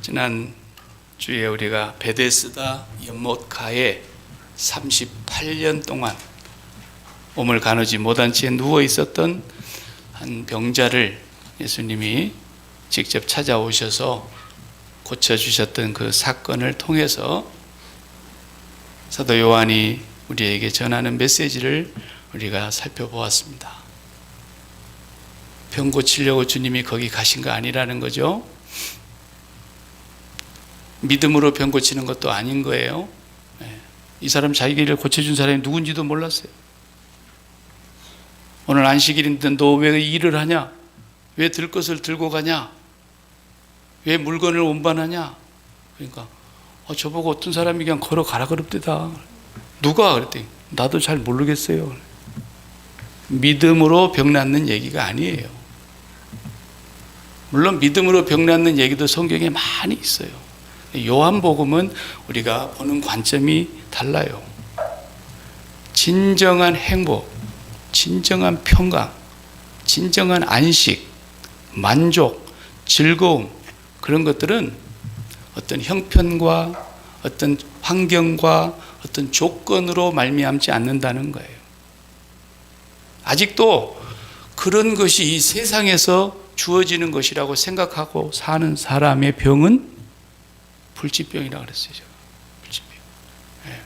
지난 주에 우리가 베데스다 연못가에 38년 동안 몸을 가누지 못한 채 누워 있었던 한 병자를 예수님이 직접 찾아오셔서 고쳐주셨던 그 사건을 통해서 사도 요한이 우리에게 전하는 메시지를 우리가 살펴보았습니다. 병 고치려고 주님이 거기 가신 거 아니라는 거죠. 믿음으로 병 고치는 것도 아닌 거예요. 이 사람 자기를 고쳐준 사람이 누군지도 몰랐어요. 오늘 안식일인데 너 왜 일을 하냐? 왜 들 것을 들고 가냐? 왜 물건을 운반하냐? 그러니까 저보고 어떤 사람이 그냥 걸어가라 그럽대다. 누가? 그랬더니 나도 잘 모르겠어요. 믿음으로 병 낫는 얘기가 아니에요. 물론 믿음으로 병 낫는 얘기도 성경에 많이 있어요. 요한복음은 우리가 보는 관점이 달라요. 진정한 행복, 진정한 평강, 진정한 안식, 만족, 즐거움, 그런 것들은 어떤 형편과 어떤 환경과 어떤 조건으로 말미암지 않는다는 거예요. 아직도 그런 것이 이 세상에서 주어지는 것이라고 생각하고 사는 사람의 병은 불치병이라고 그랬어요. 제가. 불치병. 네.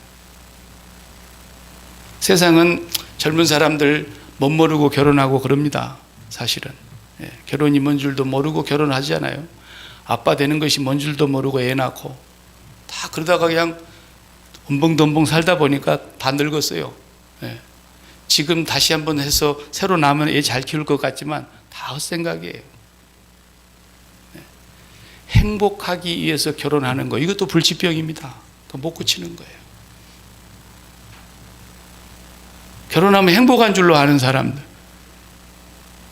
세상은 젊은 사람들 못 모르고 결혼하고 그럽니다. 사실은. 네. 결혼이 뭔 줄도 모르고 결혼하잖아요. 아빠 되는 것이 뭔 줄도 모르고 애 낳고 다 그러다가 그냥 덤벙덤벙 살다 보니까 다 늙었어요. 네. 지금 다시 한번 해서 새로 낳으면 애 잘 키울 것 같지만 다 헛생각이에요. 네. 행복하기 위해서 결혼하는 거, 이것도 불치병입니다. 못 고치는 거예요. 결혼하면 행복한 줄로 아는 사람들,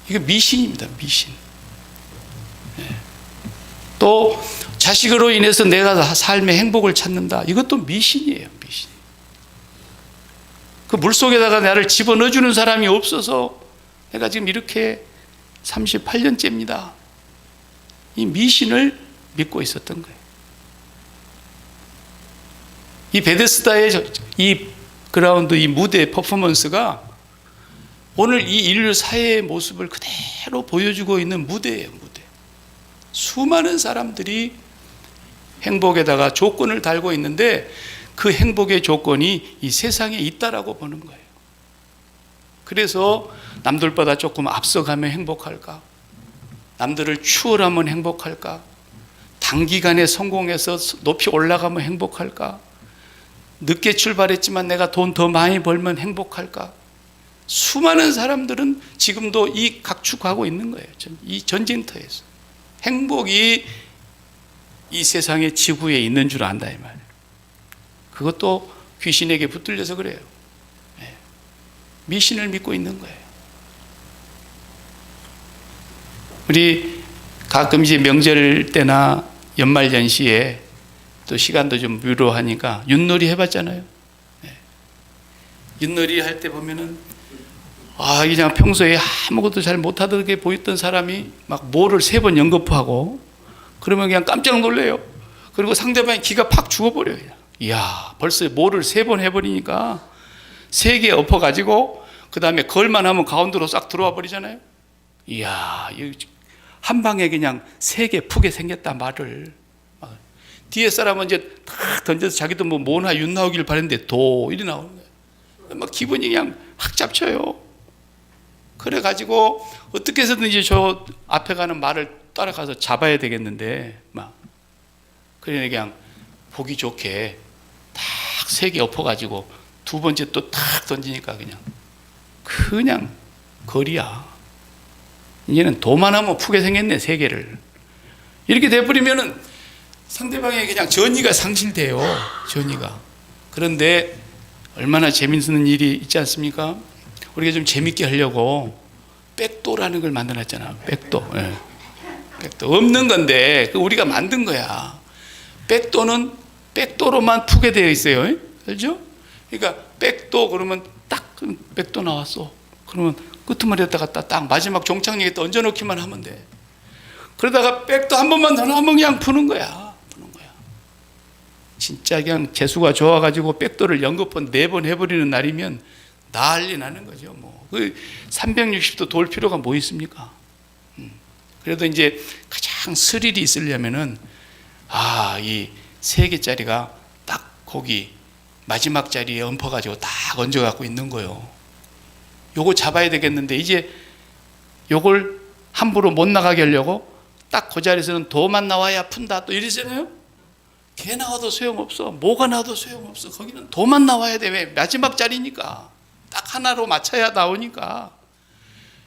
이거 미신입니다. 미신. 네. 또 자식으로 인해서 내가 삶의 행복을 찾는다, 이것도 미신이에요. 미신. 그 물속에다가 나를 집어넣어주는 사람이 없어서 내가 지금 이렇게 38년째입니다. 이 미신을 믿고 있었던 거예요. 이 베데스다의 이 그라운드, 이 무대 퍼포먼스가 오늘 이 인류 사회의 모습을 그대로 보여주고 있는 무대예요. 무대. 수많은 사람들이 행복에다가 조건을 달고 있는데 그 행복의 조건이 이 세상에 있다라고 보는 거예요. 그래서 남들보다 조금 앞서가면 행복할까? 남들을 추월하면 행복할까? 단기간에 성공해서 높이 올라가면 행복할까? 늦게 출발했지만 내가 돈 더 많이 벌면 행복할까? 수많은 사람들은 지금도 이 각축하고 있는 거예요. 이 전쟁터에서. 행복이 이 세상의 지구에 있는 줄 안다 이 말이에요. 그것도 귀신에게 붙들려서 그래요. 미신을 믿고 있는 거예요. 우리 가끔 이제 명절 때나 연말연시에 또 시간도 좀 유로하니까 윷놀이 해봤잖아요. 윷놀이 할 때 보면은 그냥 평소에 아무것도 잘 못하게 보였던 사람이 막 뭐를 3번 연거푸하고 그러면 그냥 깜짝 놀래요. 그리고 상대방이 기가 팍 죽어버려요. 이야, 벌써 뭐를 3번 해버리니까 3개 엎어가지고 그 다음에 걸만 하면 가운데로 싹 들어와 버리잖아요. 이야, 한 방에 그냥 3개 푸게 생겼다 말을. 뒤에 사람은 이제 탁 던져서 자기도 뭐 모나 윤 나오길 바랬는데 도 이리 나오는 거예요. 막 기분이 그냥 확 잡쳐요. 그래가지고 어떻게 해서든지 저 앞에 가는 말을 따라가서 잡아야 되겠는데 그러니 그냥 보기 좋게 탁 3개 엎어가지고 2번째 또 탁 던지니까 그냥 거리야. 이제는 도만 하면 푸게 생겼네 3개를. 이렇게 돼버리면은 상대방의 그냥 전의가 상실돼요. 전의가. 그런데 얼마나 재밌는 일이 있지 않습니까? 우리가 좀 재밌게 하려고 백도라는 걸 만들었잖아. 백도. 네. 백도. 없는 건데 우리가 만든 거야. 백도는 백도로만 푸게 되어 있어요. 알죠? 그러니까 백도 그러면 딱 백도 나왔어. 그러면 끄트머리에다가 딱 마지막 종착역에 얹어놓기만 하면 돼. 그러다가 백도 한 번만 더 나오면 그냥 푸는 거야. 진짜 그냥 재수가 좋아가지고 백도를 연거푸 4번 해버리는 날이면 난리 나는 거죠. 뭐. 그 360도 돌 필요가 뭐 있습니까? 그래도 이제 가장 스릴이 있으려면은, 이 3개짜리가 딱 거기 마지막 자리에 얹어가지고 딱 얹어갖고 있는 거예요. 요거 잡아야 되겠는데, 이제 요걸 함부로 못 나가게 하려고 딱 그 자리에서는 도만 나와야 푼다. 또 이러잖아요? 개 나와도 소용없어. 뭐가 나와도 소용없어. 거기는 도만 나와야 돼. 왜? 마지막 자리니까. 딱 하나로 맞춰야 나오니까.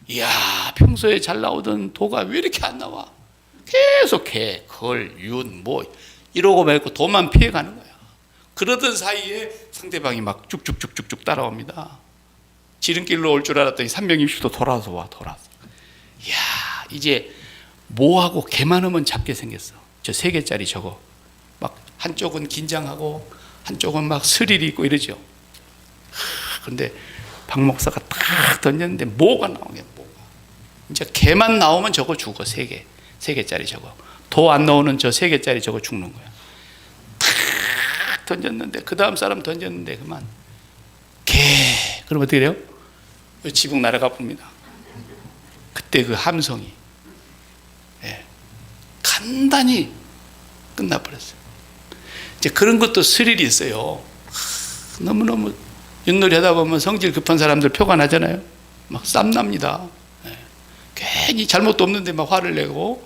이야, 평소에 잘 나오던 도가 왜 이렇게 안 나와? 계속 개, 걸, 윤, 뭐 이러고 말고 도만 피해가는 거야. 그러던 사이에 상대방이 막 쭉쭉쭉쭉쭉 따라옵니다. 지름길로 올 줄 알았더니 360도 돌아서 와, 돌아서. 이야, 이제 뭐하고 개 많으면 잡게 생겼어. 저 3개짜리 저거. 막 한쪽은 긴장하고 한쪽은 막 스릴이 있고 이러죠. 그런데 박 목사가 딱 던졌는데 뭐가 나오게, 뭐가. 이제 개만 나오면 저거 죽어. 3개. 3개짜리 저거. 도 안 나오는 저 3개짜리 저거 죽는 거야. 탁 던졌는데, 그 다음 사람 던졌는데, 그만. 개. 그럼 어떻게 돼요? 지붕 날아가 봅니다. 그때 그 함성이. 간단히 끝나버렸어요. 이제 그런 것도 스릴이 있어요. 너무너무 윷놀이 하다 보면 성질 급한 사람들 표가 나잖아요. 막 쌈납니다. 괜히 잘못도 없는데 막 화를 내고,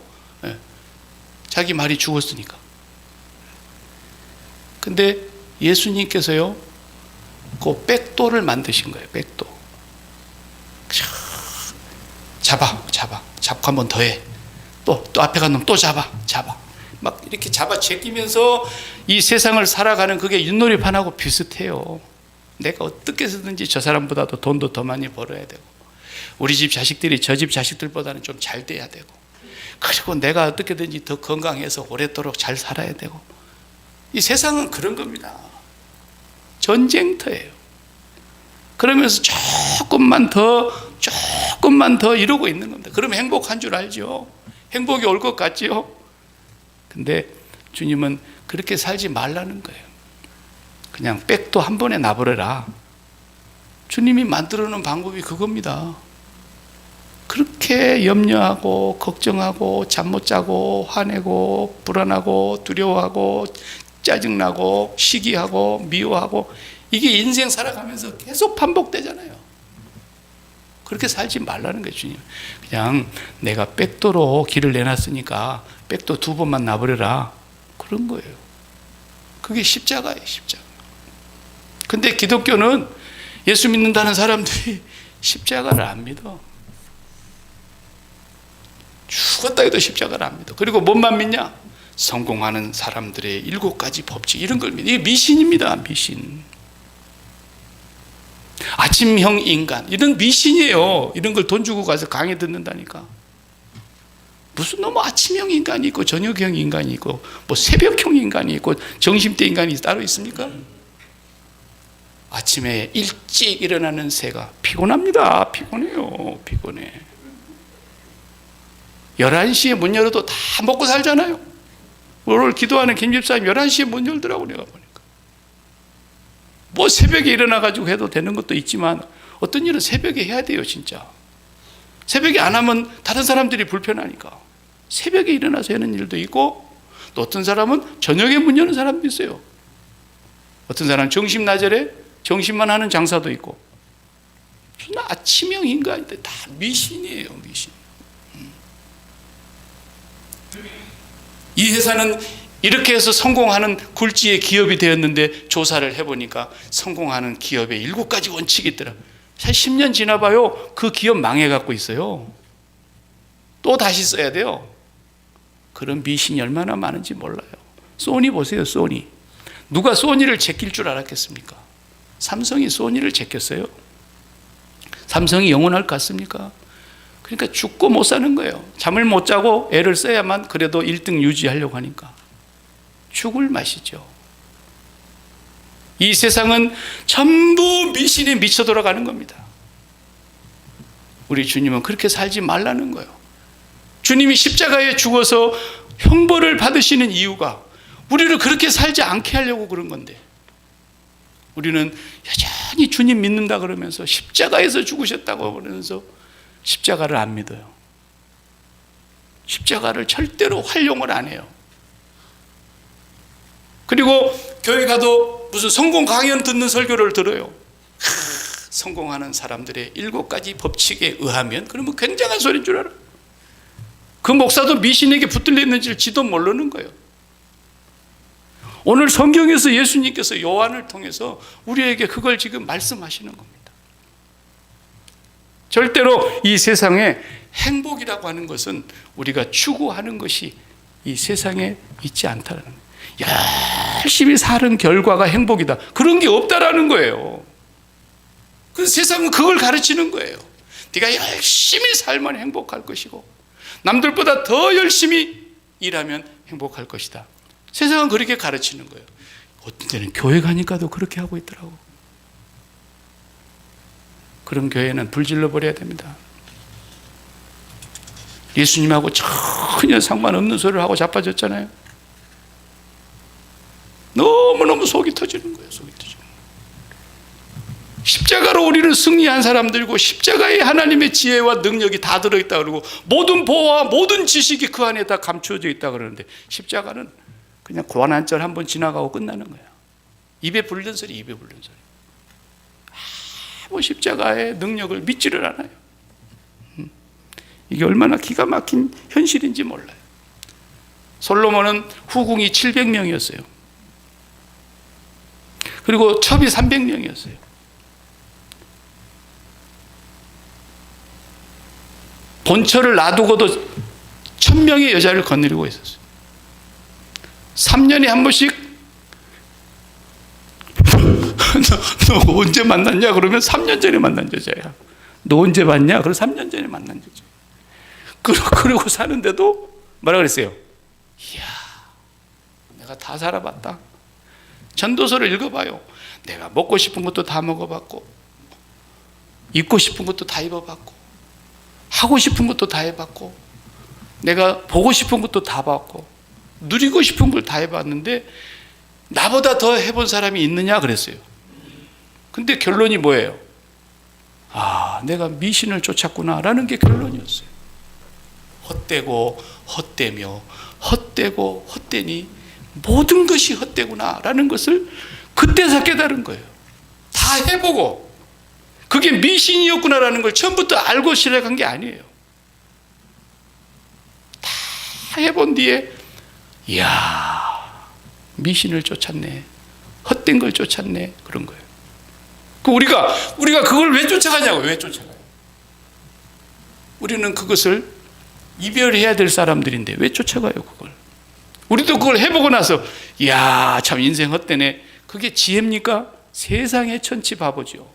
자기 말이 죽었으니까. 근데 예수님께서요, 그 백도를 만드신 거예요. 백도. 잡고 한 번 더 해. 또 앞에 간 놈 또 잡아. 막 이렇게 잡아 제끼면서 이 세상을 살아가는 그게 윷놀이판하고 비슷해요. 내가 어떻게 해서든지 저 사람보다도 돈도 더 많이 벌어야 되고, 우리 집 자식들이 저 집 자식들보다는 좀 잘 돼야 되고, 그리고 내가 어떻게든지 더 건강해서 오랫도록 잘 살아야 되고. 이 세상은 그런 겁니다. 전쟁터예요. 그러면서 조금만 더 이러고 있는 겁니다. 그러면 행복한 줄 알죠. 행복이 올 것 같죠. 근데 주님은 그렇게 살지 말라는 거예요. 그냥 백도 한 번에 놔버려라. 주님이 만들어 놓은 방법이 그겁니다. 그렇게 염려하고 걱정하고 잠 못 자고 화내고 불안하고 두려워하고 짜증나고 시기하고 미워하고, 이게 인생 살아가면서 계속 반복되잖아요. 그렇게 살지 말라는 거예요. 주님. 그냥 내가 백도로 길을 내놨으니까 백도 2번만 놔버려라. 그런 거예요. 그게 십자가예요. 십자가. 근데 기독교는 예수 믿는다는 사람들이 십자가를 안 믿어. 죽었다 해도 십자가를 안 믿어. 그리고 뭔만 믿냐? 성공하는 사람들의 7가지 법칙, 이런 걸 믿어. 이게 미신입니다. 미신. 아침형 인간, 이런 미신이에요. 이런 걸 돈 주고 가서 강의 듣는다니까. 무슨 너무 아침형 인간이 있고 저녁형 인간이 있고 뭐 새벽형 인간이 있고 점심때 인간이 따로 있습니까? 아침에 일찍 일어나는 새가 피곤합니다. 피곤해요. 피곤해. 11시에 문 열어도 다 먹고 살잖아요. 오늘 기도하는 김 집사님 11시에 문 열더라고, 내가 보니까. 뭐 새벽에 일어나가지고 해도 되는 것도 있지만 어떤 일은 새벽에 해야 돼요, 진짜. 새벽에 안 하면 다른 사람들이 불편하니까. 새벽에 일어나서 하는 일도 있고, 또 어떤 사람은 저녁에 문 여는 사람도 있어요. 어떤 사람은 정신나절에 정신만 하는 장사도 있고. 아침형 인간인데 다 미신이에요, 미신. 이 회사는 이렇게 해서 성공하는 굴지의 기업이 되었는데 조사를 해보니까 성공하는 기업의 7가지 원칙이 있더라고요. 10년 지나봐요. 그 기업 망해갖고 있어요. 또 다시 써야 돼요. 그런 미신이 얼마나 많은지 몰라요. 소니 보세요. 소니. 누가 소니를 제낄 줄 알았겠습니까? 삼성이 소니를 제꼈어요. 삼성이 영원할 것 같습니까? 그러니까 죽고 못 사는 거예요. 잠을 못 자고 애를 써야만 그래도 1등 유지하려고 하니까. 죽을 맛이죠. 이 세상은 전부 미신에 미쳐 돌아가는 겁니다. 우리 주님은 그렇게 살지 말라는 거예요. 주님이 십자가에 죽어서 형벌을 받으시는 이유가 우리를 그렇게 살지 않게 하려고 그런 건데, 우리는 여전히 주님 믿는다 그러면서 십자가에서 죽으셨다고 그러면서 십자가를 안 믿어요. 십자가를 절대로 활용을 안 해요. 그리고 교회 가도 무슨 성공 강연 듣는 설교를 들어요. 성공하는 사람들의 7가지 법칙에 의하면, 그러면 굉장한 소리인 줄 알아. 그 목사도 미신에게 붙들려 있는지를 지도 모르는 거예요. 오늘 성경에서 예수님께서 요한을 통해서 우리에게 그걸 지금 말씀하시는 겁니다. 절대로 이 세상에 행복이라고 하는 것은 우리가 추구하는 것이 이 세상에 있지 않다는 거예요. 열심히 사는 결과가 행복이다, 그런 게 없다라는 거예요. 그래서 세상은 그걸 가르치는 거예요. 네가 열심히 살면 행복할 것이고 남들보다 더 열심히 일하면 행복할 것이다. 세상은 그렇게 가르치는 거예요. 어떤 때는 교회 가니까도 그렇게 하고 있더라고. 그런 교회는 불질러 버려야 됩니다. 예수님하고 전혀 상관없는 소리를 하고 자빠졌잖아요. 너무너무 속이 터지는 거예요. 속이 터지는 거예요. 십자가로 우리는 승리한 사람들이고 십자가에 하나님의 지혜와 능력이 다 들어있다 그러고 모든 보호와 모든 지식이 그 안에 다 감추어져 있다 그러는데, 십자가는 그냥 고난절 한번 지나가고 끝나는 거야. 입에 불는 소리, 입에 불는 소리. 아무 십자가의 능력을 믿지를 않아요. 이게 얼마나 기가 막힌 현실인지 몰라요. 솔로몬은 후궁이 700명이었어요. 그리고 첩이 300명이었어요. 본처를 놔두고도 1000명의 여자를 거느리고 있었어요. 3년에 한 번씩 너 언제 만났냐? 그러면 3년 전에 만난 여자야. 너 언제 봤냐? 그럼 3년 전에 만난 여자. 그러고 사는데도 뭐라 그랬어요? 이야, 내가 다 살아봤다. 전도서를 읽어봐요. 내가 먹고 싶은 것도 다 먹어봤고, 입고 싶은 것도 다 입어봤고, 하고 싶은 것도 다 해봤고, 내가 보고 싶은 것도 다 봤고, 누리고 싶은 걸 다 해봤는데 나보다 더 해본 사람이 있느냐 그랬어요. 근데 결론이 뭐예요? 아, 내가 미신을 쫓았구나 라는 게 결론이었어요. 헛되고 헛되며 헛되고 헛되니 모든 것이 헛되구나 라는 것을 그때서 깨달은 거예요. 다 해보고 그게 미신이었구나 라는 걸 처음부터 알고 시작한 게 아니에요. 다 해본 뒤에 이야, 미신을 쫓았네, 헛된 걸 쫓았네, 그런 거예요. 우리가 그걸 왜 쫓아가냐고. 왜 쫓아가요? 우리는 그것을 이별해야 될 사람들인데 왜 쫓아가요 그걸? 우리도 그걸 해보고 나서 이야, 참 인생 헛되네. 그게 지혜입니까? 세상의 천치 바보죠.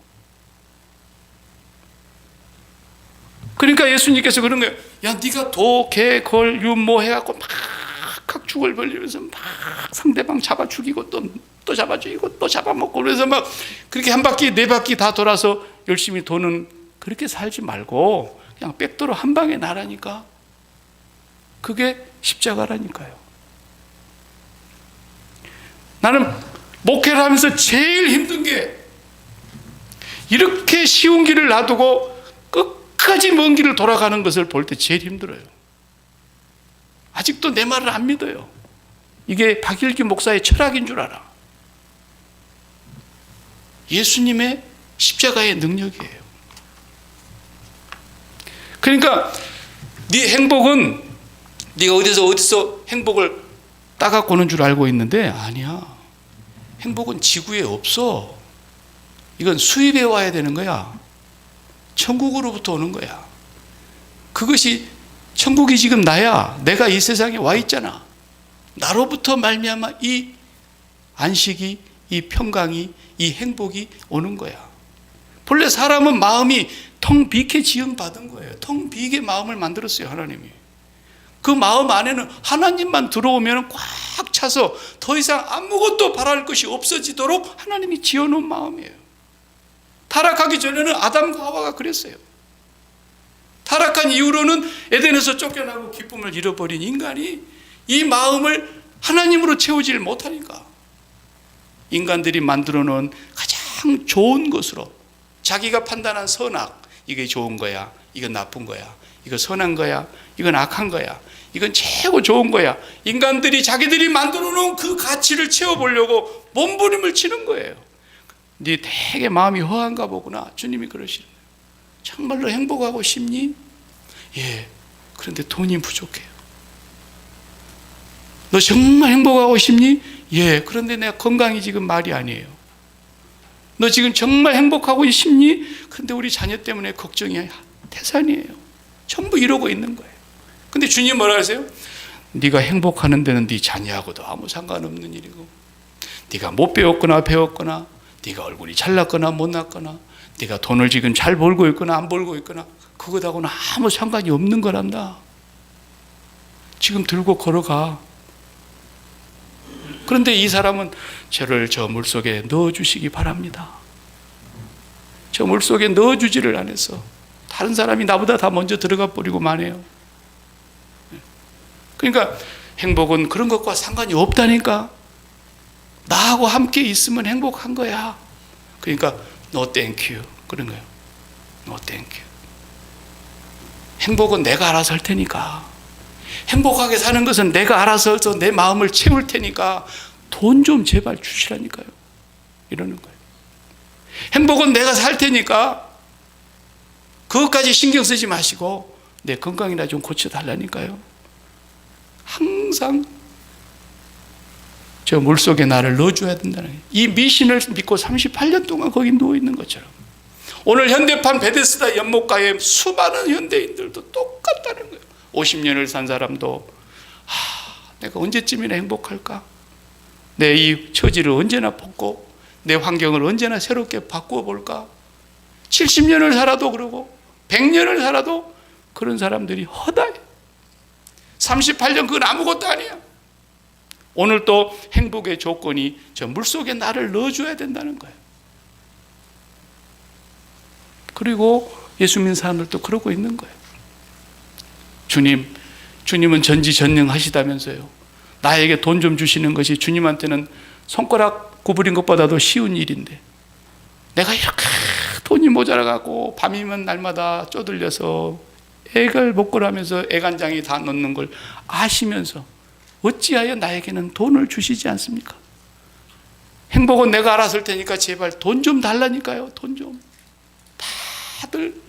그러니까 예수님께서 그런 거예요. 야, 네가 도, 개, 걸, 유, 뭐 해갖고 막 각축을 벌리면서 막 상대방 잡아 죽이고 또 잡아 죽이고 또 잡아먹고, 그래서 막 그렇게 한 바퀴 4바퀴 다 돌아서 열심히 도는, 그렇게 살지 말고 그냥 백도로 한 방에 나라니까. 그게 십자가라니까요. 나는 목회를 하면서 제일 힘든 게 이렇게 쉬운 길을 놔두고 끝까지 먼 길을 돌아가는 것을 볼 때 제일 힘들어요. 아직도 내 말을 안 믿어요. 이게 박일기 목사의 철학인 줄 알아. 예수님의 십자가의 능력이에요. 그러니까 네 행복은 네가 어디서 행복을 따갖고 오는 줄 알고 있는데 아니야. 행복은 지구에 없어. 이건 수입해 와야 되는 거야. 천국으로부터 오는 거야. 그것이 천국이 지금 나야. 내가 이 세상에 와 있잖아. 나로부터 말미암아 이 안식이, 이 평강이, 이 행복이 오는 거야. 본래 사람은 마음이 텅 비게 지음받은 거예요. 텅 비게 마음을 만들었어요, 하나님이. 그 마음 안에는 하나님만 들어오면 꽉 차서 더 이상 아무것도 바랄 것이 없어지도록 하나님이 지어놓은 마음이에요. 타락하기 전에는 아담과 하와가 그랬어요. 타락한 이후로는 에덴에서 쫓겨나고 기쁨을 잃어버린 인간이 이 마음을 하나님으로 채우질 못하니까. 인간들이 만들어 놓은 가장 좋은 것으로 자기가 판단한 선악, 이게 좋은 거야, 이건 나쁜 거야, 이거 선한 거야, 이건 악한 거야, 이건 최고 좋은 거야. 인간들이 자기들이 만들어 놓은 그 가치를 채워보려고 몸부림을 치는 거예요. 네 되게 마음이 허한가 보구나. 주님이 그러시는 거예요. 정말로 행복하고 싶니? 예, 그런데 돈이 부족해요. 너 정말 행복하고 싶니? 예, 그런데 내가 건강이 지금 말이 아니에요. 너 지금 정말 행복하고 싶니? 그런데 우리 자녀 때문에 걱정이 태산이에요. 전부 이러고 있는 거예요. 근데 주님 뭐라 하세요? 네가 행복하는 데는 네 자녀하고도 아무 상관없는 일이고, 네가 못 배웠거나 배웠거나, 네가 얼굴이 잘났거나 못났거나, 네가 돈을 지금 잘 벌고 있거나 안 벌고 있거나, 그것하고는 아무 상관이 없는 거란다. 지금 들고 걸어가. 그런데 이 사람은 저를 저 물속에 넣어주시기 바랍니다. 저 물속에 넣어주지를 않았어. 다른 사람이 나보다 다 먼저 들어가 버리고 마네요. 그러니까 행복은 그런 것과 상관이 없다니까. 나하고 함께 있으면 행복한 거야. 그러니까 no thank you 그런 거예요. no thank you. 행복은 내가 알아서 할 테니까, 행복하게 사는 것은 내가 알아서 해서 내 마음을 채울 테니까 돈 좀 제발 주시라니까요. 이러는 거예요. 행복은 내가 살 테니까 그것까지 신경 쓰지 마시고 내 건강이나 좀 고쳐달라니까요. 항상 저 물속에 나를 넣어줘야 된다는 거예요. 이 미신을 믿고 38년 동안 거기 누워있는 것처럼 오늘 현대판 베데스다 연못가에 수많은 현대인들도 똑같다는 거예요. 50년을 산 사람도 내가 언제쯤이나 행복할까? 내 이 처지를 언제나 벗고 내 환경을 언제나 새롭게 바꾸어 볼까? 70년을 살아도 그러고 100년을 살아도 그런 사람들이 허다해. 38년 그건 아무것도 아니야. 오늘 또 행복의 조건이 저 물속에 나를 넣어줘야 된다는 거예요. 그리고 예수 믿는 사람들도 그러고 있는 거예요. 주님은 전지전능하시다면서요. 나에게 돈 좀 주시는 것이 주님한테는 손가락 구부린 것보다도 쉬운 일인데, 내가 이렇게 돈이 모자라갖고 밤이면 날마다 쪼들려서 애걸 먹고라면서 애간장이 다 넣는 걸 아시면서 어찌하여 나에게는 돈을 주시지 않습니까? 행복은 내가 알아서 할 테니까 제발 돈 좀 달라니까요. 돈 좀. 다들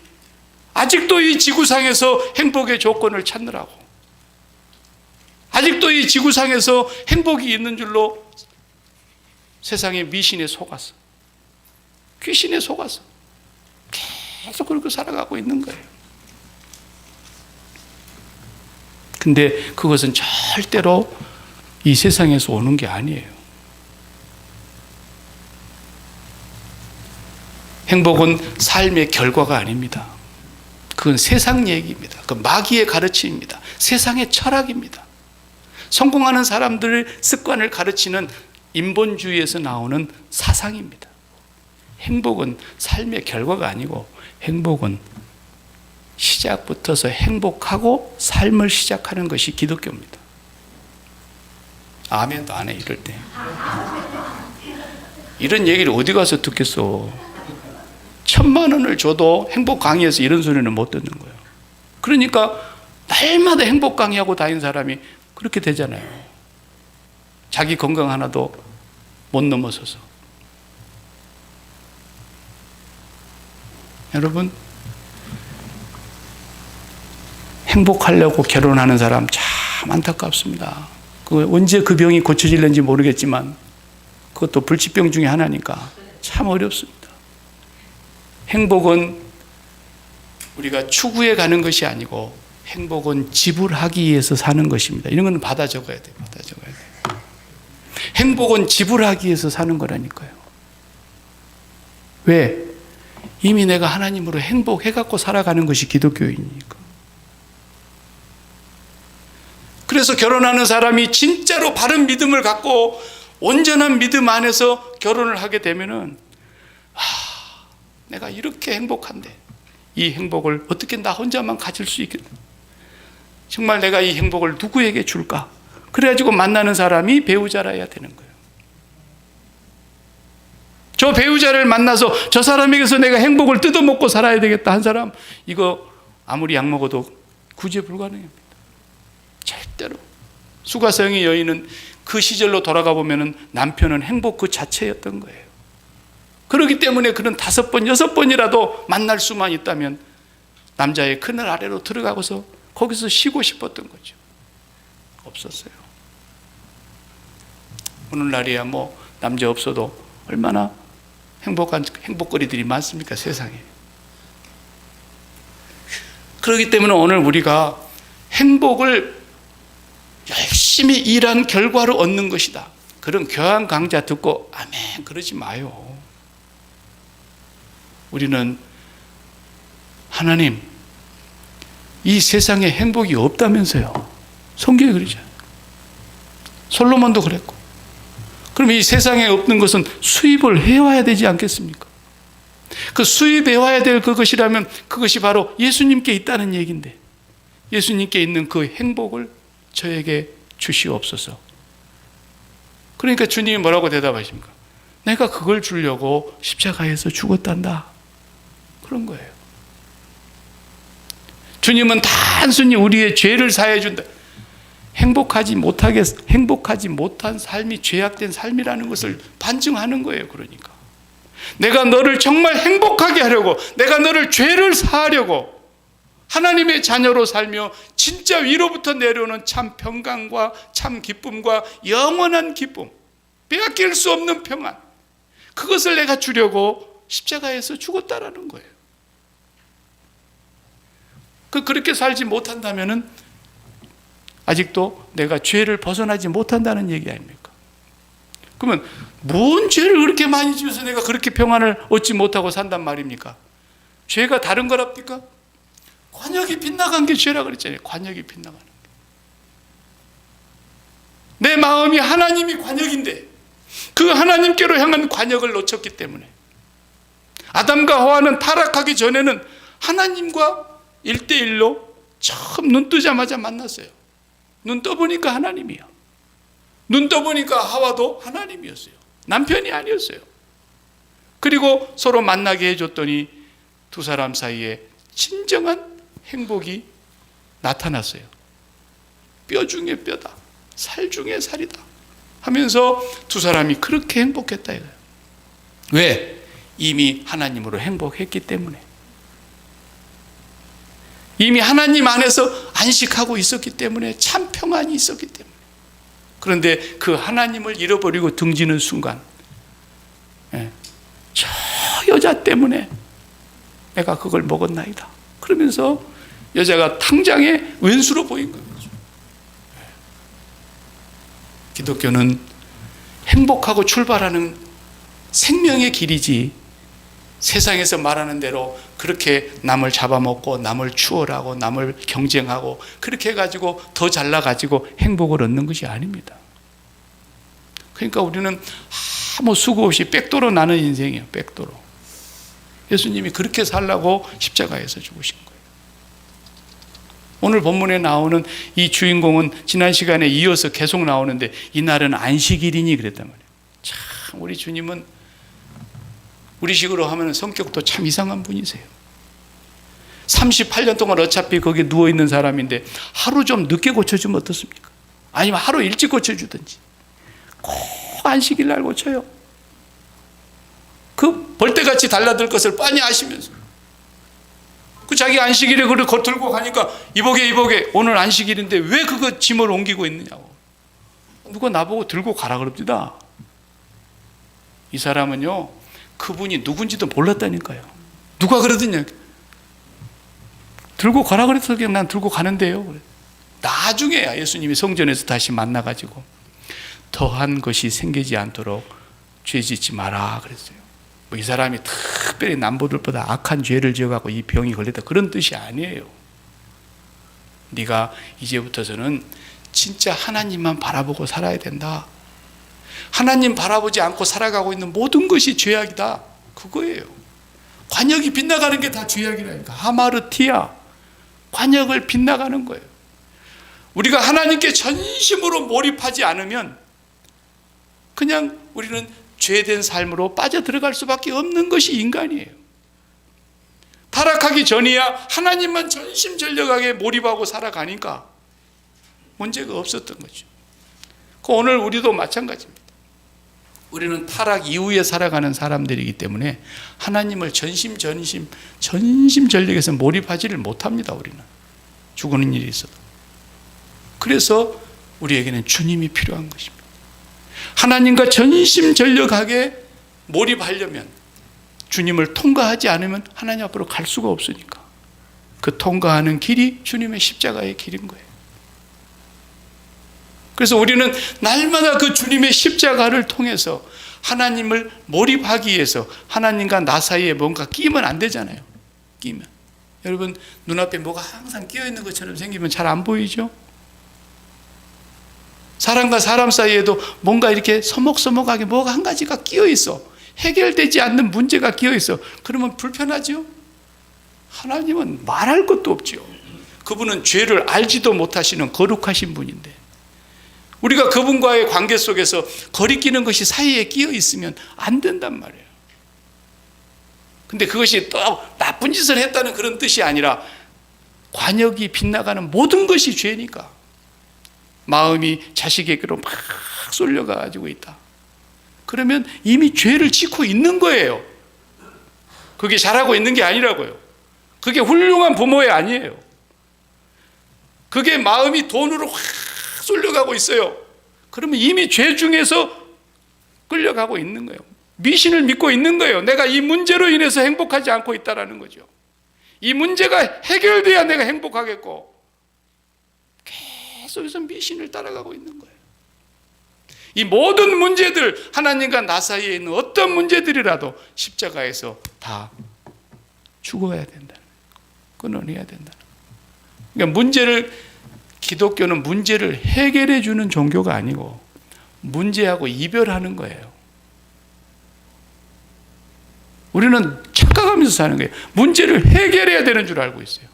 아직도 이 지구상에서 행복의 조건을 찾느라고, 아직도 이 지구상에서 행복이 있는 줄로 세상의 미신에 속았어. 귀신에 속았어. 계속 그렇게 살아가고 있는 거예요. 근데 그것은 절대로 이 세상에서 오는 게 아니에요. 행복은 삶의 결과가 아닙니다. 그건 세상 얘기입니다. 그 마귀의 가르침입니다. 세상의 철학입니다. 성공하는 사람들의 습관을 가르치는 인본주의에서 나오는 사상입니다. 행복은 삶의 결과가 아니고 행복은 시작부터서 행복하고 삶을 시작하는 것이 기독교입니다. 아멘도 안 해, 이럴 때. 이런 얘기를 어디 가서 듣겠어. 1,000만 원을 줘도 행복 강의에서 이런 소리는 못 듣는 거예요. 그러니까 날마다 행복 강의하고 다니는 사람이 그렇게 되잖아요. 자기 건강 하나도 못 넘어서서. 여러분, 행복하려고 결혼하는 사람 참 안타깝습니다. 언제 그 병이 고쳐질는지 모르겠지만 그것도 불치병 중에 하나니까 참 어렵습니다. 행복은 우리가 추구해 가는 것이 아니고 행복은 지불하기 위해서 사는 것입니다. 이런 건 받아 적어야 돼요. 받아 적어야 돼요. 행복은 지불하기 위해서 사는 거라니까요. 왜? 이미 내가 하나님으로 행복해갖고 살아가는 것이 기독교이니까. 그래서 결혼하는 사람이 진짜로 바른 믿음을 갖고 온전한 믿음 안에서 결혼을 하게 되면은 내가 이렇게 행복한데 이 행복을 어떻게 나 혼자만 가질 수 있겠나? 정말 내가 이 행복을 누구에게 줄까? 그래가지고 만나는 사람이 배우자라야 되는 거예요. 저 배우자를 만나서 저 사람에게서 내가 행복을 뜯어먹고 살아야 되겠다 한 사람, 이거 아무리 약 먹어도 구제 불가능합니다. 절대로. 수가성의 여인은 그 시절로 돌아가 보면 남편은 행복 그 자체였던 거예요. 그렇기 때문에 그런 5번, 6번이라도 만날 수만 있다면 남자의 그늘 아래로 들어가고서 거기서 쉬고 싶었던 거죠. 없었어요. 오늘날이야 뭐 남자 없어도 얼마나 행복한 행복거리들이 많습니까, 세상에. 그렇기 때문에 오늘 우리가 행복을 열심히 일한 결과로 얻는 것이다, 그런 교양 강좌 듣고 아멘 그러지 마요. 우리는 하나님, 이 세상에 행복이 없다면서요. 성경에 그러잖아요. 솔로몬도 그랬고. 그럼 이 세상에 없는 것은 수입을 해와야 되지 않겠습니까? 그 수입해와야 될 그것이라면 그것이 바로 예수님께 있다는 얘기인데, 예수님께 있는 그 행복을 저에게 주시옵소서. 그러니까 주님이 뭐라고 대답하십니까? 내가 그걸 주려고 십자가에서 죽었단다, 그런 거예요. 주님은 단순히 우리의 죄를 사해 준다, 행복하지 못한 삶이 죄악된 삶이라는 것을 반증하는 거예요. 그러니까 내가 너를 정말 행복하게 하려고, 내가 너를 죄를 사하려고 하나님의 자녀로 살며 진짜 위로부터 내려오는 참 평강과 참 기쁨과 영원한 기쁨, 빼앗길 수 없는 평안, 그것을 내가 주려고 십자가에서 죽었다라는 거예요. 그렇게 살지 못한다면은 아직도 내가 죄를 벗어나지 못한다는 얘기 아닙니까? 그러면 뭔 죄를 그렇게 많이 지어서 내가 그렇게 평안을 얻지 못하고 산단 말입니까? 죄가 다른 거랍니까? 관역이 빗나간 게 죄라 그랬잖아요. 관역이 빗나가는 게. 내 마음이 하나님이 관역인데 그 하나님께로 향한 관역을 놓쳤기 때문에, 아담과 하와는 타락하기 전에는 하나님과 1대1로 처음 눈 뜨자마자 만났어요. 눈 떠보니까 하나님이요. 눈 떠보니까 하와도 하나님이었어요. 남편이 아니었어요. 그리고 서로 만나게 해줬더니 두 사람 사이에 진정한 행복이 나타났어요. 뼈 중에 뼈다, 살 중에 살이다 하면서 두 사람이 그렇게 행복했다 이거예요. 왜? 이미 하나님으로 행복했기 때문에. 이미 하나님 안에서 안식하고 있었기 때문에, 참 평안이 있었기 때문에. 그런데 그 하나님을 잃어버리고 등지는 순간, 저 여자 때문에 내가 그걸 먹었나이다 그러면서 여자가 당장에 왼수로 보인 거죠. 기독교는 행복하고 출발하는 생명의 길이지, 세상에서 말하는 대로 그렇게 남을 잡아먹고 남을 추월하고 남을 경쟁하고 그렇게 해가지고 더 잘나가지고 행복을 얻는 것이 아닙니다. 그러니까 우리는 아무 수고 없이 백도로 나는 인생이에요. 백도로. 예수님이 그렇게 살라고 십자가에서 죽으신 거예요. 오늘 본문에 나오는 이 주인공은 지난 시간에 이어서 계속 나오는데, 이날은 안식일이니 그랬단 말이에요. 참 우리 주님은 우리식으로 하면 성격도 참 이상한 분이세요. 38년 동안 어차피 거기에 누워있는 사람인데 하루 좀 늦게 고쳐주면 어떻습니까? 아니면 하루 일찍 고쳐주든지, 꼭 안식일 날 고쳐요. 그 벌떼같이 달라들 것을 뻔히 아시면서 그 자기 안식일에 그걸 들고 가니까 이보게 오늘 안식일인데 왜 그거 짐을 옮기고 있느냐고. 누가 나보고 들고 가라 그럽니다. 이 사람은요, 그분이 누군지도 몰랐다니까요. 누가 그러더냐, 들고 가라 그래서 그냥 난 들고 가는데요. 나중에야 예수님이 성전에서 다시 만나가지고 더한 것이 생기지 않도록 죄 짓지 마라 그랬어요. 뭐 이 사람이 특별히 남보들보다 악한 죄를 지어갖고 이 병이 걸렸다 그런 뜻이 아니에요. 네가 이제부터서는 진짜 하나님만 바라보고 살아야 된다. 하나님 바라보지 않고 살아가고 있는 모든 것이 죄악이다, 그거예요. 관역이 빗나가는 게 다 죄악이라니까. 하마르티아, 관역을 빗나가는 거예요. 우리가 하나님께 전심으로 몰입하지 않으면 그냥 우리는 죄된 삶으로 빠져들어갈 수밖에 없는 것이 인간이에요. 타락하기 전이야 하나님만 전심전력하게 몰입하고 살아가니까 문제가 없었던 거죠. 오늘 우리도 마찬가지입니다. 우리는 타락 이후에 살아가는 사람들이기 때문에 하나님을 전심전력해서 몰입하지를 못합니다. 우리는 죽는 일이 있어도. 그래서 우리에게는 주님이 필요한 것입니다. 하나님과 전심전력하게 몰입하려면 주님을 통과하지 않으면 하나님 앞으로 갈 수가 없으니까 그 통과하는 길이 주님의 십자가의 길인 거예요. 그래서 우리는 날마다 그 주님의 십자가를 통해서 하나님을 몰입하기 위해서 하나님과 나 사이에 뭔가 끼면 안 되잖아요. 끼면 여러분 눈앞에 뭐가 항상 끼어 있는 것처럼 생기면 잘 안 보이죠? 사람과 사람 사이에도 뭔가 이렇게 서먹서먹하게 뭐가 한 가지가 끼어 있어. 해결되지 않는 문제가 끼어 있어. 그러면 불편하죠? 하나님은 말할 것도 없죠. 그분은 죄를 알지도 못하시는 거룩하신 분인데 우리가 그분과의 관계 속에서 거리끼는 것이 사이에 끼어 있으면 안 된단 말이에요. 근데 그것이 또 나쁜 짓을 했다는 그런 뜻이 아니라 관역이 빗나가는 모든 것이 죄니까 마음이 자식에게로 막 쏠려가지고 있다. 그러면 이미 죄를 짓고 있는 거예요. 그게 잘하고 있는 게 아니라고요. 그게 훌륭한 부모의 아니에요. 그게 마음이 돈으로 확 쏠려가고 있어요. 그러면 이미 죄 중에서 끌려가고 있는 거예요. 미신을 믿고 있는 거예요. 내가 이 문제로 인해서 행복하지 않고 있다는 거죠. 이 문제가 해결돼야 내가 행복하겠고 계속해서 미신을 따라가고 있는 거예요. 이 모든 문제들 하나님과 나 사이에 있는 어떤 문제들이라도 십자가에서 다 죽어야 된다는 거예요. 끊어내야 된다는 거예요. 그러니까 기독교는 문제를 해결해 주는 종교가 아니고 문제하고 이별하는 거예요. 우리는 착각하면서 사는 거예요. 문제를 해결해야 되는 줄 알고 있어요.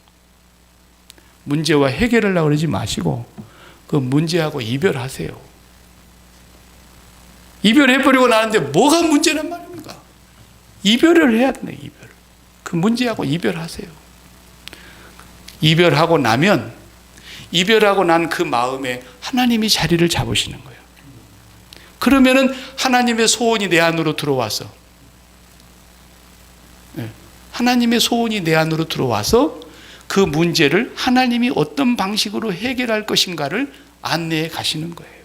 문제와 해결하려고 그러지 마시고 그 문제하고 이별하세요. 이별해버리고 나는데 뭐가 문제란 말입니까? 이별을 해야 돼요. 이별. 그 문제하고 이별하세요. 이별하고 난 그 마음에 하나님이 자리를 잡으시는 거예요. 그러면은 하나님의 소원이 내 안으로 들어와서 하나님의 소원이 내 안으로 들어와서 그 문제를 하나님이 어떤 방식으로 해결할 것인가를 안내해 가시는 거예요.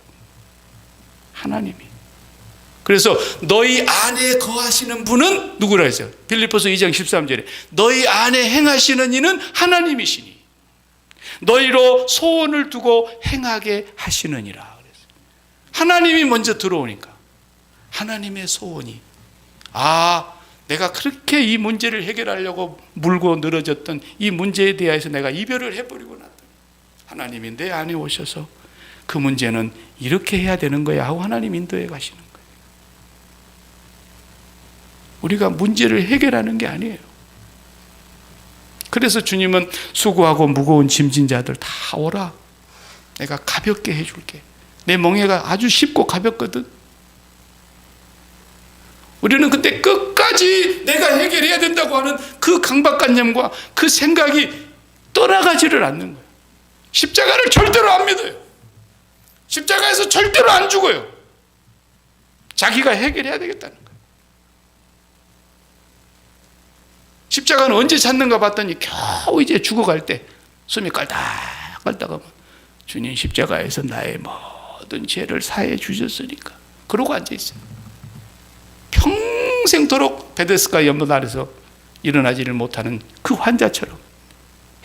하나님이. 그래서 너희 안에 거하시는 분은 누구라 했어요? 빌립보서 2장 13절에 너희 안에 행하시는 이는 하나님이시니 너희로 소원을 두고 행하게 하시느니라 그랬어요. 하나님이 먼저 들어오니까 하나님의 소원이 내가 그렇게 이 문제를 해결하려고 물고 늘어졌던 이 문제에 대해서 내가 이별을 해버리고 났다. 하나님이 내 안에 오셔서 그 문제는 이렇게 해야 되는 거야 하고 하나님 인도해 가시는 거예요. 우리가 문제를 해결하는 게 아니에요. 그래서 주님은 수고하고 무거운 짐진 자들 다 오라. 내가 가볍게 해줄게. 내 멍에가 아주 쉽고 가볍거든. 우리는 그때 끝까지 내가 해결해야 된다고 하는 그 강박관념과 그 생각이 떠나가지를 않는 거예요. 십자가를 절대로 안 믿어요. 십자가에서 절대로 안 죽어요. 자기가 해결해야 되겠다는 거예요. 십자가는 언제 찾는가 봤더니 겨우 이제 죽어갈 때 숨이 깔딱깔딱 하면 주님 십자가에서 나의 모든 죄를 사해 주셨으니까 그러고 앉아있어요. 평생토록 베데스다 연못 아래서 일어나지를 못하는 그 환자처럼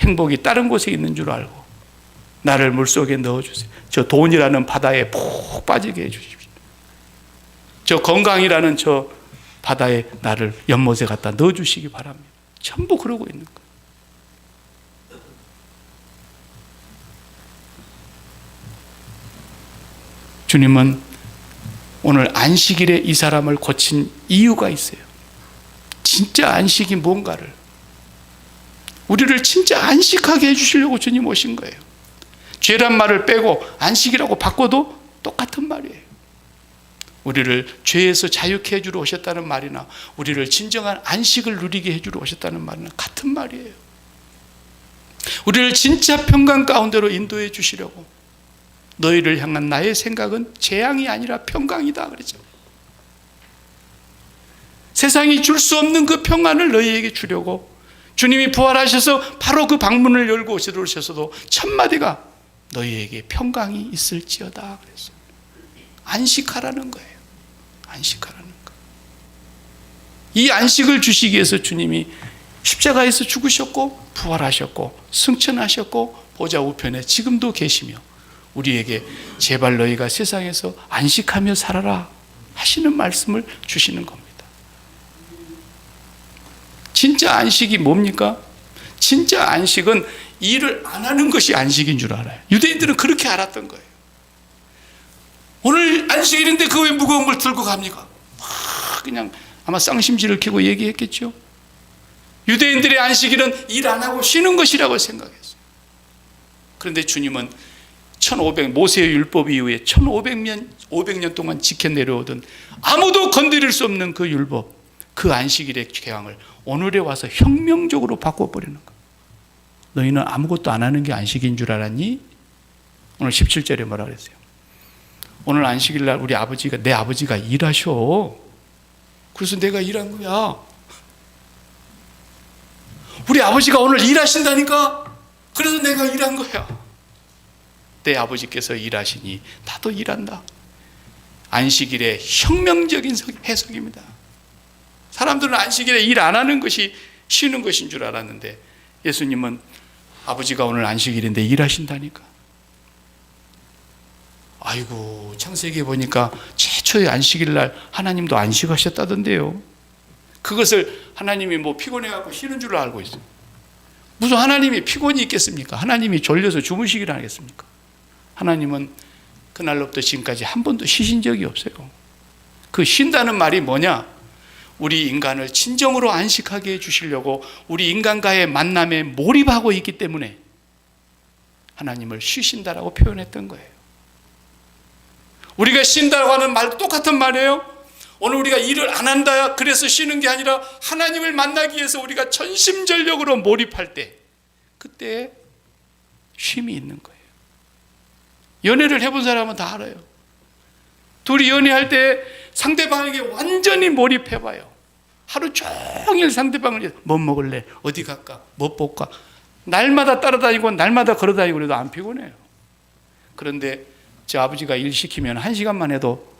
행복이 다른 곳에 있는 줄 알고 나를 물속에 넣어주세요. 저 돈이라는 바다에 푹 빠지게 해주십시오. 저 건강이라는 저 바다에 나를 연못에 갖다 넣어주시기 바랍니다. 전부 그러고 있는 거예요. 주님은 오늘 안식일에 이 사람을 고친 이유가 있어요. 진짜 안식이 뭔가를 우리를 진짜 안식하게 해주시려고 주님 오신 거예요. 죄란 말을 빼고 안식이라고 바꿔도 똑같은 말이에요. 우리를 죄에서 자유케 해주러 오셨다는 말이나 우리를 진정한 안식을 누리게 해주러 오셨다는 말이나 같은 말이에요. 우리를 진짜 평강 가운데로 인도해 주시려고, 너희를 향한 나의 생각은 재앙이 아니라 평강이다 그랬죠. 세상이 줄 수 없는 그 평안을 너희에게 주려고 주님이 부활하셔서 바로 그 방문을 열고 오셔서도 첫 마디가 너희에게 평강이 있을지어다 그랬어요. 안식하라는 거예요. 안식하라는 거. 이 안식을 주시기 위해서 주님이 십자가에서 죽으셨고 부활하셨고 승천하셨고 보좌 우편에 지금도 계시며 우리에게 제발 너희가 세상에서 안식하며 살아라 하시는 말씀을 주시는 겁니다. 진짜 안식이 뭡니까? 진짜 안식은 일을 안 하는 것이 안식인 줄 알아요. 유대인들은 그렇게 알았던 거예요. 오늘 안식일인데 그 왜 무거운 걸 들고 갑니까? 그냥 아마 쌍심지를 켜고 얘기했겠죠. 유대인들의 안식일은 일 안 하고 쉬는 것이라고 생각했어요. 그런데 주님은 모세의 율법 이후에 500년 동안 지켜 내려오던 아무도 건드릴 수 없는 그 율법, 그 안식일의 계명을 오늘에 와서 혁명적으로 바꿔버리는 거예요. 너희는 아무것도 안 하는 게 안식인 줄 알았니? 오늘 17절에 뭐라 그랬어요? 오늘 안식일 날 내 아버지가 일하셔. 그래서 내가 일한 거야. 우리 아버지가 오늘 일하신다니까. 그래서 내가 일한 거야. 내 아버지께서 일하시니 나도 일한다. 안식일의 혁명적인 해석입니다. 사람들은 안식일에 일 안 하는 것이 쉬는 것인 줄 알았는데 예수님은 아버지가 오늘 안식일인데 일하신다니까. 아이고, 창세기에 보니까 최초의 안식일 날 하나님도 안식하셨다던데요. 그것을 하나님이 피곤해갖고 쉬는 줄로 알고 있어요. 무슨 하나님이 피곤이 있겠습니까? 하나님이 졸려서 주무시기를 하겠습니까? 하나님은 그날로부터 지금까지 한 번도 쉬신 적이 없어요. 그 쉰다는 말이 뭐냐? 우리 인간을 진정으로 안식하게 해주시려고 우리 인간과의 만남에 몰입하고 있기 때문에 하나님을 쉬신다라고 표현했던 거예요. 우리가 쉰다고 하는 말도 똑같은 말이에요. 오늘 우리가 일을 안 한다 그래서 쉬는 게 아니라 하나님을 만나기 위해서 우리가 전심전력으로 몰입할 때 그때 쉼이 있는 거예요. 연애를 해본 사람은 다 알아요. 둘이 연애할 때 상대방에게 완전히 몰입해봐요. 하루 종일 상대방을 위해서 뭐 먹을래? 어디 갈까? 뭐 볼까? 날마다 따라다니고 날마다 걸어다니고 그래도 안 피곤해요. 그런데 제 아버지가 일 시키면 1시간만 해도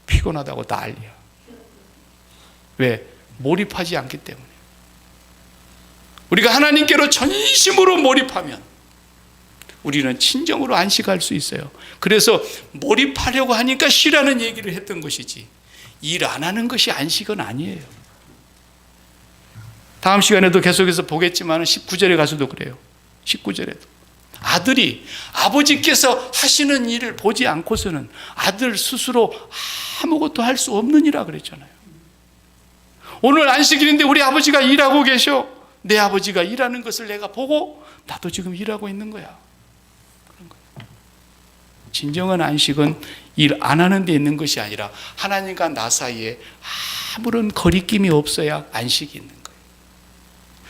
피곤하다고 난리야. 왜? 몰입하지 않기 때문에. 우리가 하나님께로 전심으로 몰입하면 우리는 진정으로 안식할 수 있어요. 그래서 몰입하려고 하니까 쉬라는 얘기를 했던 것이지 일 안 하는 것이 안식은 아니에요. 다음 시간에도 계속해서 보겠지만 19절에 가서도 그래요. 19절에도 아들이 아버지께서 하시는 일을 보지 않고서는 아들 스스로 아무것도 할 수 없느니라 그랬잖아요. 오늘 안식일인데 우리 아버지가 일하고 계셔. 내 아버지가 일하는 것을 내가 보고 나도 지금 일하고 있는 거야. 그런 거예요. 진정한 안식은 일 안 하는 데 있는 것이 아니라 하나님과 나 사이에 아무런 거리낌이 없어야 안식이 있는 거예요.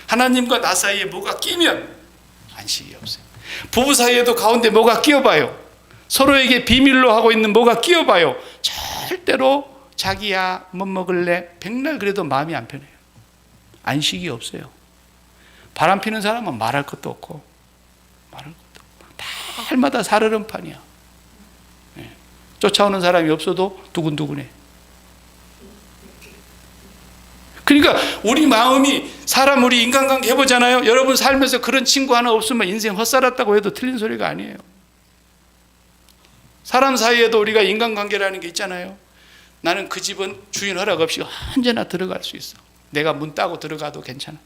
하나님과 나 사이에 뭐가 끼면 안식이 없어요. 부부 사이에도 가운데 뭐가 끼어봐요. 서로에게 비밀로 하고 있는 뭐가 끼어봐요. 절대로 자기야 뭐 먹을래? 백날 그래도 마음이 안 편해요. 안식이 없어요. 바람 피는 사람은 말할 것도 없고 달마다 살얼음판이야. 쫓아오는 사람이 없어도 두근두근해. 그러니까 우리 마음이 우리 인간관계 해보잖아요. 여러분 살면서 그런 친구 하나 없으면 인생 헛살았다고 해도 틀린 소리가 아니에요. 사람 사이에도 우리가 인간관계라는 게 있잖아요. 나는 그 집은 주인 허락 없이 언제나 들어갈 수 있어. 내가 문 따고 들어가도 괜찮아.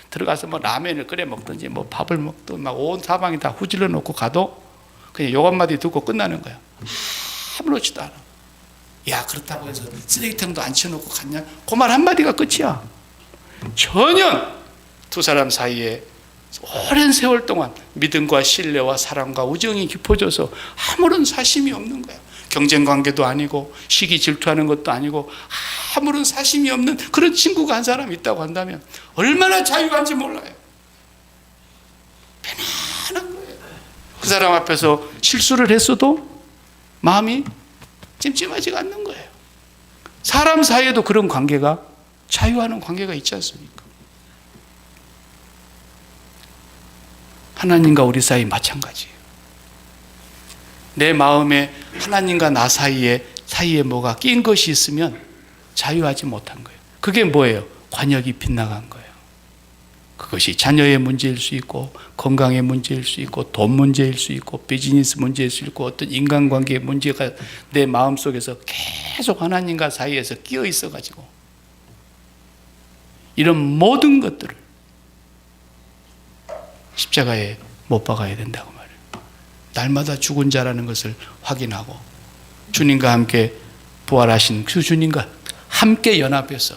들어가서 라면을 끓여 먹든지 밥을 먹든 온 사방이 다 후질러 놓고 가도 그냥 욕 한마디 듣고 끝나는 거야. 아무렇지도 않아. 야, 그렇다고 해서 쓰레기통도 안 치워놓고 갔냐? 그 말 한마디가 끝이야. 전혀 두 사람 사이에 오랜 세월 동안 믿음과 신뢰와 사랑과 우정이 깊어져서 아무런 사심이 없는 거야. 경쟁 관계도 아니고 시기 질투하는 것도 아니고 아무런 사심이 없는 그런 친구가 한 사람 있다고 한다면 얼마나 자유한지 몰라요. 편안한 거예요. 그 사람 앞에서 실수를 했어도 마음이 찜찜하지가 않는 거예요. 사람 사이에도 그런 관계가, 자유하는 관계가 있지 않습니까? 하나님과 우리 사이 마찬가지예요. 내 마음에 하나님과 나 사이에 뭐가 낀 것이 있으면 자유하지 못한 거예요. 그게 뭐예요? 관역이 빗나간 거예요. 그것이 자녀의 문제일 수 있고, 건강의 문제일 수 있고, 돈 문제일 수 있고, 비즈니스 문제일 수 있고, 어떤 인간관계의 문제가 내 마음속에서 계속 하나님과 사이에서 끼어 있어가지고 이런 모든 것들을 십자가에 못 박아야 된다고 말해요. 날마다 죽은 자라는 것을 확인하고 주님과 함께 부활하신 그 주님과 함께 연합해서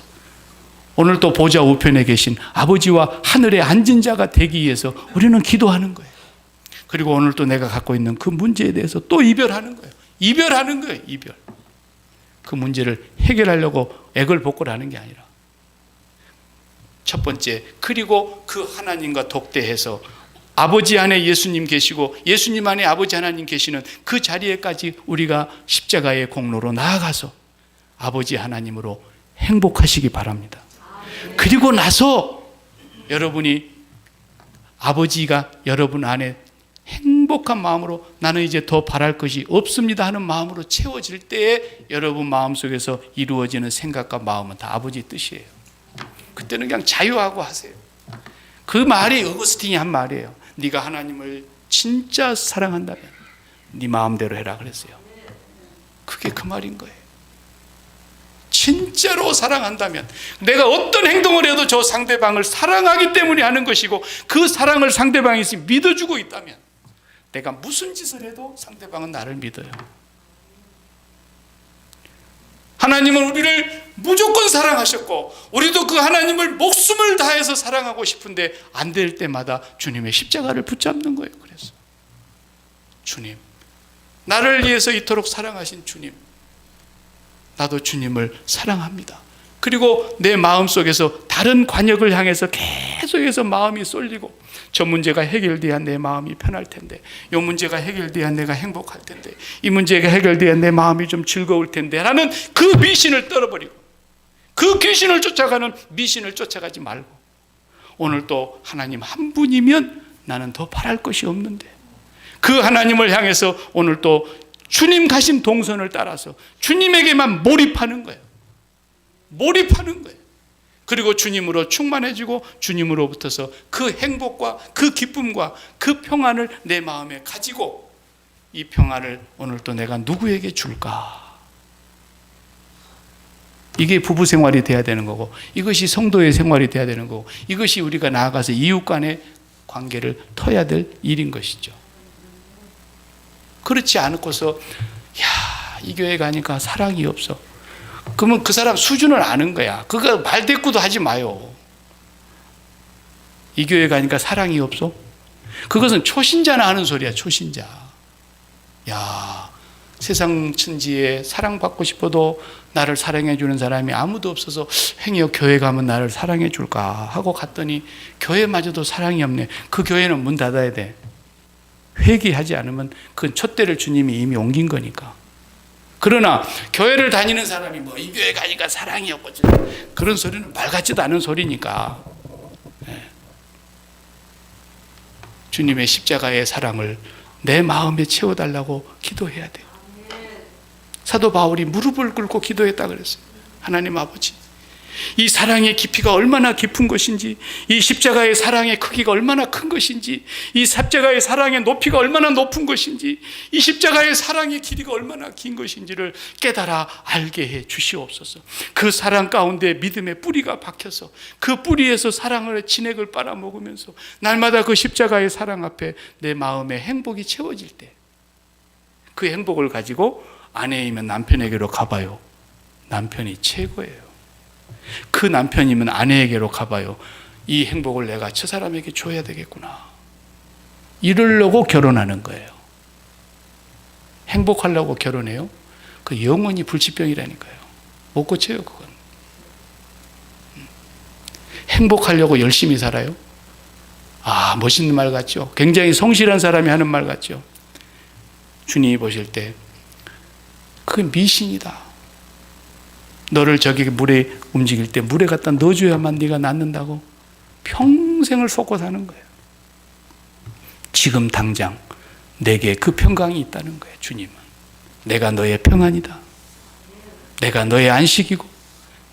오늘 또 보좌 우편에 계신 아버지와 하늘에 앉은 자가 되기 위해서 우리는 기도하는 거예요. 그리고 오늘 또 내가 갖고 있는 그 문제에 대해서 또 이별하는 거예요. 이별하는 거예요. 이별. 그 문제를 해결하려고 액을 복구하는 게 아니라 첫 번째, 그리고 그 하나님과 독대해서 아버지 안에 예수님 계시고 예수님 안에 아버지 하나님 계시는 그 자리에까지 우리가 십자가의 공로로 나아가서 아버지 하나님으로 행복하시기 바랍니다. 그리고 나서 여러분이 아버지가 여러분 안에 행복한 마음으로 나는 이제 더 바랄 것이 없습니다 하는 마음으로 채워질 때에 여러분 마음속에서 이루어지는 생각과 마음은 다 아버지 뜻이에요. 그때는 그냥 자유하고 하세요. 그 말이 어거스틴이 한 말이에요. 네가 하나님을 진짜 사랑한다면 네 마음대로 해라 그랬어요. 그게 그 말인 거예요. 진짜로 사랑한다면 내가 어떤 행동을 해도 저 상대방을 사랑하기 때문에 하는 것이고 그 사랑을 상대방이 믿어주고 있다면 내가 무슨 짓을 해도 상대방은 나를 믿어요. 하나님은 우리를 무조건 사랑하셨고 우리도 그 하나님을 목숨을 다해서 사랑하고 싶은데 안 될 때마다 주님의 십자가를 붙잡는 거예요. 그래서 주님, 나를 위해서 이토록 사랑하신 주님, 나도 주님을 사랑합니다. 그리고 내 마음속에서 다른 관역을 향해서 계속해서 마음이 쏠리고 저 문제가 해결돼야 내 마음이 편할 텐데, 이 문제가 해결돼야 내가 행복할 텐데, 이 문제가 해결돼야 내 마음이 좀 즐거울 텐데 라는 그 미신을 떨어버리고 그 귀신을 쫓아가는 미신을 쫓아가지 말고 오늘 또 하나님 한 분이면 나는 더 바랄 것이 없는데 그 하나님을 향해서 오늘 또 주님 가신 동선을 따라서 주님에게만 몰입하는 거예요. 몰입하는 거예요. 그리고 주님으로 충만해지고 주님으로부터서 그 행복과 그 기쁨과 그 평안을 내 마음에 가지고 이 평안을 오늘 또 내가 누구에게 줄까? 이게 부부 생활이 돼야 되는 거고 이것이 성도의 생활이 돼야 되는 거고 이것이 우리가 나아가서 이웃 간의 관계를 터야 될 일인 것이죠. 그렇지 않고서 야, 이 교회 가니까 사랑이 없어. 그러면 그 사람 수준을 아는 거야. 그거 말대꾸도 하지 마요. 이 교회 가니까 사랑이 없어? 그것은 초신자나 하는 소리야. 초신자. 야, 세상 천지에 사랑받고 싶어도 나를 사랑해 주는 사람이 아무도 없어서 행여 교회 가면 나를 사랑해 줄까 하고 갔더니 교회마저도 사랑이 없네. 그 교회는 문 닫아야 돼. 회개하지 않으면 그 촛대를 주님이 이미 옮긴 거니까. 그러나 교회를 다니는 사람이 뭐 이 교회 가니까 사랑이 없고 그런 소리는 말 같지도 않은 소리니까 주님의 십자가의 사랑을 내 마음에 채워달라고 기도해야 돼요. 사도 바울이 무릎을 꿇고 기도했다 그랬어요. 하나님 아버지, 이 사랑의 깊이가 얼마나 깊은 것인지, 이 십자가의 사랑의 크기가 얼마나 큰 것인지, 이 십자가의 사랑의 높이가 얼마나 높은 것인지, 이 십자가의 사랑의 길이가 얼마나 긴 것인지를 깨달아 알게 해 주시옵소서. 그 사랑 가운데 믿음의 뿌리가 박혀서 그 뿌리에서 사랑을 진액을 빨아먹으면서 날마다 그 십자가의 사랑 앞에 내 마음의 행복이 채워질 때 그 행복을 가지고 아내이면 남편에게로 가봐요. 남편이 최고예요. 그 남편이면 아내에게로 가봐요. 이 행복을 내가 저 사람에게 줘야 되겠구나. 이러려고 결혼하는 거예요. 행복하려고 결혼해요? 그 영원히 불치병이라니까요. 못 고쳐요, 그건. 행복하려고 열심히 살아요? 아, 멋있는 말 같죠? 굉장히 성실한 사람이 하는 말 같죠? 주님이 보실 때 그게 미신이다. 너를 저기 물에 움직일 때 물에 갖다 넣어줘야만 네가 낫는다고 평생을 쏟고 사는 거예요. 지금 당장 내게 그 평강이 있다는 거예요. 주님은 내가 너의 평안이다. 내가 너의 안식이고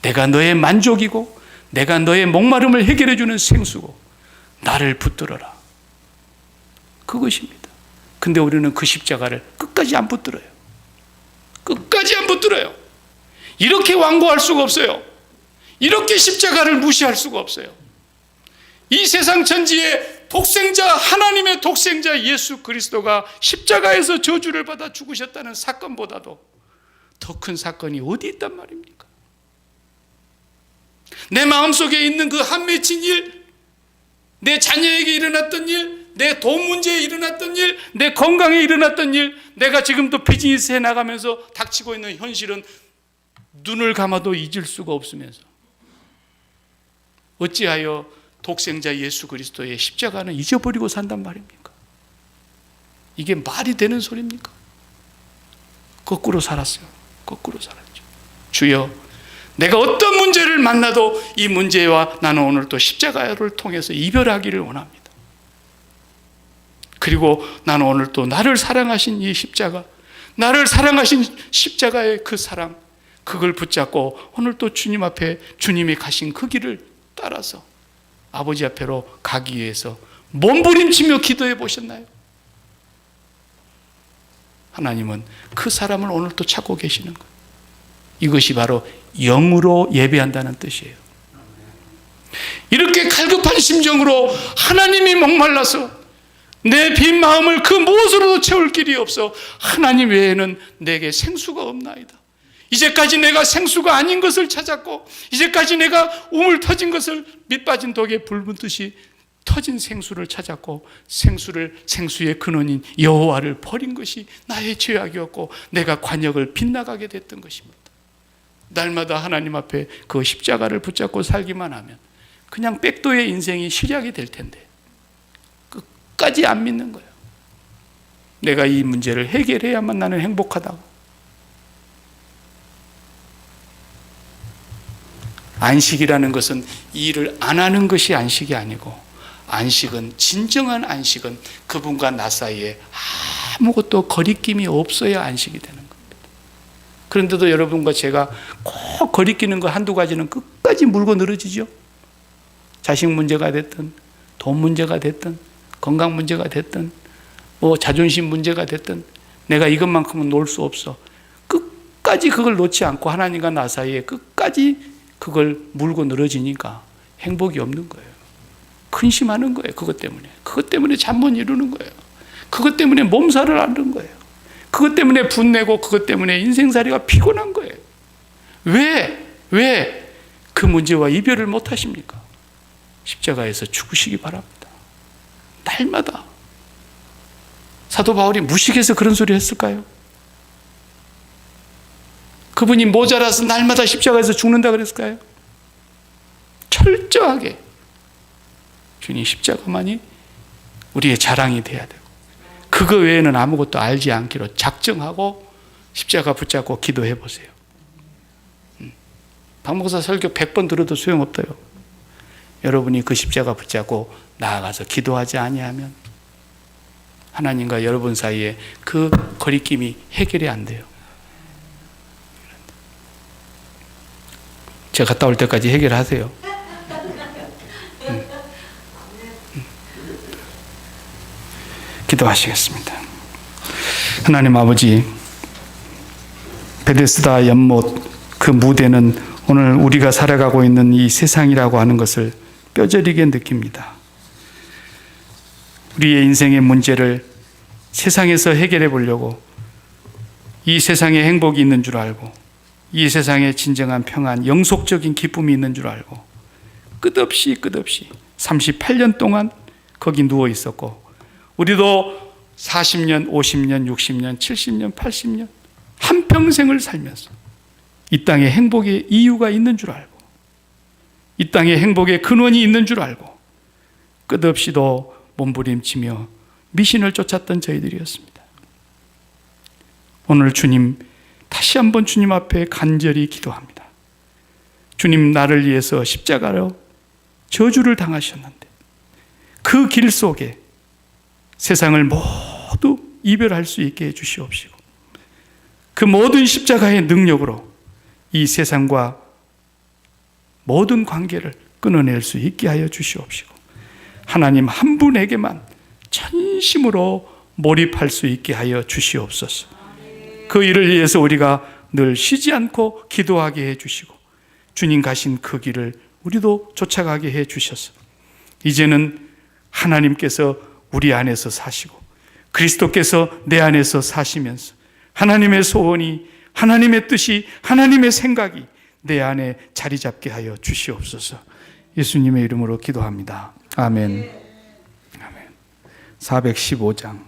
내가 너의 만족이고 내가 너의 목마름을 해결해 주는 생수고 나를 붙들어라. 그것입니다. 근데 우리는 그 십자가를 끝까지 안 붙들어요. 끝까지 안 붙들어요. 이렇게 완고할 수가 없어요. 이렇게 십자가를 무시할 수가 없어요. 이 세상 천지의 독생자, 하나님의 독생자 예수 그리스도가 십자가에서 저주를 받아 죽으셨다는 사건보다도 더 큰 사건이 어디 있단 말입니까? 내 마음속에 있는 그 한 맺힌 일, 내 자녀에게 일어났던 일, 내 돈 문제에 일어났던 일, 내 건강에 일어났던 일, 내가 지금도 비즈니스에 나가면서 닥치고 있는 현실은 눈을 감아도 잊을 수가 없으면서 어찌하여 독생자 예수 그리스도의 십자가는 잊어버리고 산단 말입니까? 이게 말이 되는 소리입니까? 거꾸로 살았어요. 거꾸로 살았죠. 주여, 내가 어떤 문제를 만나도 이 문제와 나는 오늘 또 십자가를 통해서 이별하기를 원합니다. 그리고 나는 오늘 또 나를 사랑하신 이 십자가, 나를 사랑하신 십자가의 그 사랑, 그걸 붙잡고 오늘 또 주님 앞에 주님이 가신 그 길을 따라서 아버지 앞에로 가기 위해서 몸부림치며 기도해 보셨나요? 하나님은 그 사람을 오늘 또 찾고 계시는 거예요. 이것이 바로 영으로 예배한다는 뜻이에요. 이렇게 갈급한 심정으로 하나님이 목말라서 내 빈 마음을 그 무엇으로도 채울 길이 없어 하나님 외에는 내게 생수가 없나이다. 이제까지 내가 생수가 아닌 것을 찾았고 이제까지 내가 우물 터진 것을 밑빠진 독에 불 붙듯이 터진 생수를 찾았고 생수의 근원인 여호와를 버린 것이 나의 죄악이었고 내가 관역을 빗나가게 됐던 것입니다. 날마다 하나님 앞에 그 십자가를 붙잡고 살기만 하면 그냥 백도의 인생이 시작이 될 텐데 끝까지 안 믿는 거예요. 내가 이 문제를 해결해야만 나는 행복하다고. 안식이라는 것은 일을 안 하는 것이 안식이 아니고 안식은, 진정한 안식은 그분과 나 사이에 아무것도 거리낌이 없어야 안식이 되는 겁니다. 그런데도 여러분과 제가 꼭 거리끼는 거 한두 가지는 끝까지 물고 늘어지죠. 자식 문제가 됐든 돈 문제가 됐든 건강 문제가 됐든 뭐 자존심 문제가 됐든 내가 이것만큼은 놓을 수 없어. 끝까지 그걸 놓지 않고 하나님과 나 사이에 끝까지 그걸 물고 늘어지니까 행복이 없는 거예요. 근심하는 거예요. 그것 때문에 잠 못 이루는 거예요. 그것 때문에 몸살을 앓는 거예요. 그것 때문에 분내고 그것 때문에 인생살이가 피곤한 거예요. 왜 그 문제와 이별을 못 하십니까? 십자가에서 죽으시기 바랍니다. 날마다. 사도 바울이 무식해서 그런 소리 했을까요? 그분이 모자라서 날마다 십자가에서 죽는다 그랬을까요? 철저하게 주님 십자가만이 우리의 자랑이 돼야 되고 그거 외에는 아무것도 알지 않기로 작정하고 십자가 붙잡고 기도해 보세요. 박 목사 설교 100번 들어도 소용없어요. 여러분이 그 십자가 붙잡고 나아가서 기도하지 아니하면 하나님과 여러분 사이에 그 거리낌이 해결이 안 돼요. 제가 갔다 올 때까지 해결하세요. 기도하시겠습니다. 하나님 아버지, 베데스다 연못 그 무대는 오늘 우리가 살아가고 있는 이 세상이라고 하는 것을 뼈저리게 느낍니다. 우리의 인생의 문제를 세상에서 해결해 보려고 이 세상에 행복이 있는 줄 알고 이 세상에 진정한 평안, 영속적인 기쁨이 있는 줄 알고 끝없이 38년 동안 거기 누워 있었고, 우리도 40년, 50년, 60년, 70년, 80년 한평생을 살면서 이 땅에 행복의 이유가 있는 줄 알고, 이 땅에 행복의 근원이 있는 줄 알고 끝없이도 몸부림치며 미신을 쫓았던 저희들이었습니다. 오늘 주님, 다시 한번 주님 앞에 간절히 기도합니다. 주님, 나를 위해서 십자가로 저주를 당하셨는데 그 길 속에 세상을 모두 이별할 수 있게 해주시옵시고, 그 모든 십자가의 능력으로 이 세상과 모든 관계를 끊어낼 수 있게 하여 주시옵시고, 하나님 한 분에게만 전심으로 몰입할 수 있게 하여 주시옵소서. 그 일을 위해서 우리가 늘 쉬지 않고 기도하게 해주시고, 주님 가신 그 길을 우리도 쫓아가게 해주셔서 이제는 하나님께서 우리 안에서 사시고 그리스도께서 내 안에서 사시면서 하나님의 소원이, 하나님의 뜻이, 하나님의 생각이 내 안에 자리 잡게 하여 주시옵소서. 예수님의 이름으로 기도합니다. 아멘. 415장